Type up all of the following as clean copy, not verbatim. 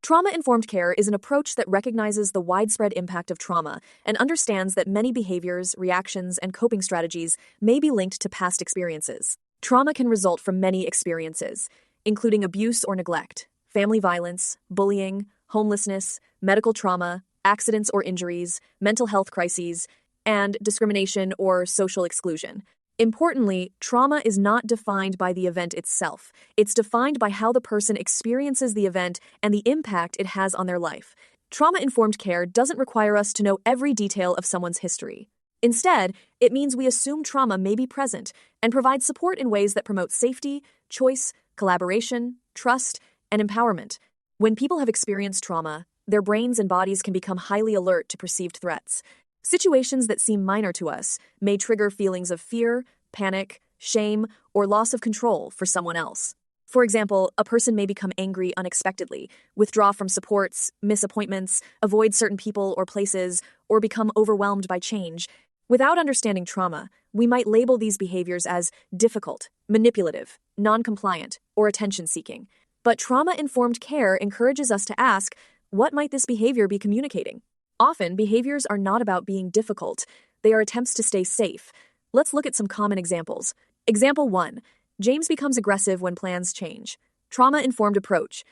Trauma-informed care is an approach that recognizes the widespread impact of trauma and understands that many behaviors, reactions, and coping strategies may be linked to past experiences. Trauma can result from many experiences, including abuse or neglect, family violence, bullying, homelessness, medical trauma, accidents or injuries, mental health crises, and discrimination or social exclusion. Importantly, trauma is not defined by the event itself. It's defined by how the person experiences the event and the impact it has on their life. Trauma-informed care doesn't require us to know every detail of someone's history. Instead, it means we assume trauma may be present and provide support in ways that promote safety, choice, collaboration, trust, and empowerment. When people have experienced trauma, their brains and bodies can become highly alert to perceived threats. Situations that seem minor to us may trigger feelings of fear, panic, shame, or loss of control for someone else. For example, a person may become angry unexpectedly, withdraw from supports, miss appointments, avoid certain people or places, or become overwhelmed by change. Without understanding trauma, we might label these behaviors as difficult, manipulative, non-compliant, or attention-seeking. But trauma-informed care encourages us to ask, what might this behavior be communicating? Often, behaviors are not about being difficult. They are attempts to stay safe. Let's look at some common examples. Example 1. James becomes aggressive when plans change. Trauma-informed approach.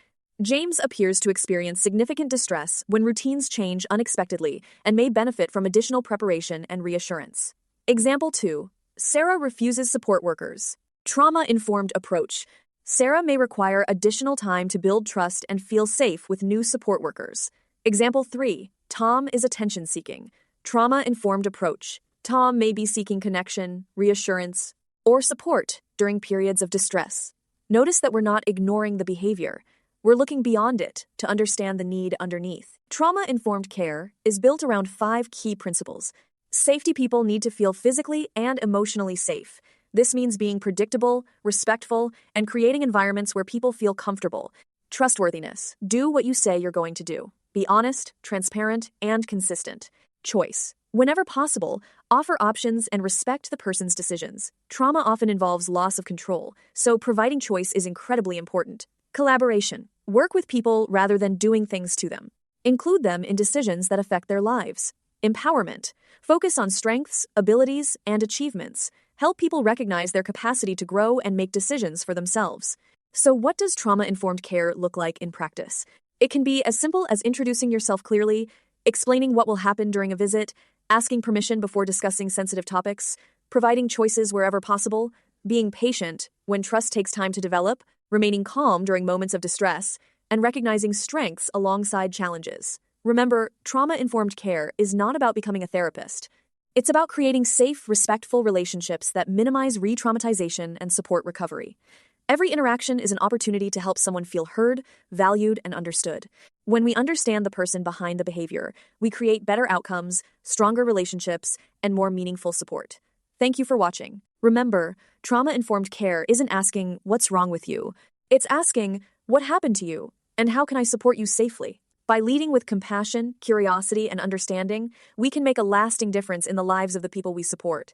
James appears to experience significant distress when routines change unexpectedly and may benefit from additional preparation and reassurance. Example 2. Sarah refuses support workers. Trauma-informed approach. Sarah may require additional time to build trust and feel safe with new support workers. Example 3. Tom is attention-seeking. Trauma-informed approach. Tom may be seeking connection, reassurance, or support during periods of distress. Notice that we're not ignoring the behavior. We're looking beyond it to understand the need underneath. Trauma-informed care is built around 5 key principles. Safety. People need to feel physically and emotionally safe. This means being predictable, respectful, and creating environments where people feel comfortable. Trustworthiness. Do what you say you're going to do. Be honest, transparent, and consistent. Choice. Whenever possible, offer options and respect the person's decisions. Trauma often involves loss of control, so providing choice is incredibly important. Collaboration. Work with people rather than doing things to them. Include them in decisions that affect their lives. Empowerment. Focus on strengths, abilities, and achievements. Help people recognize their capacity to grow and make decisions for themselves. So what does trauma-informed care look like in practice? It can be as simple as introducing yourself clearly, explaining what will happen during a visit, asking permission before discussing sensitive topics, providing choices wherever possible, being patient when trust takes time to develop, remaining calm during moments of distress, and recognizing strengths alongside challenges. Remember, trauma-informed care is not about becoming a therapist. It's about creating safe, respectful relationships that minimize re-traumatization and support recovery. Every interaction is an opportunity to help someone feel heard, valued, and understood. When we understand the person behind the behavior, we create better outcomes, stronger relationships, and more meaningful support. Thank you for watching. Remember, trauma-informed care isn't asking, what's wrong with you? It's asking, what happened to you, and how can I support you safely? By leading with compassion, curiosity, and understanding, we can make a lasting difference in the lives of the people we support.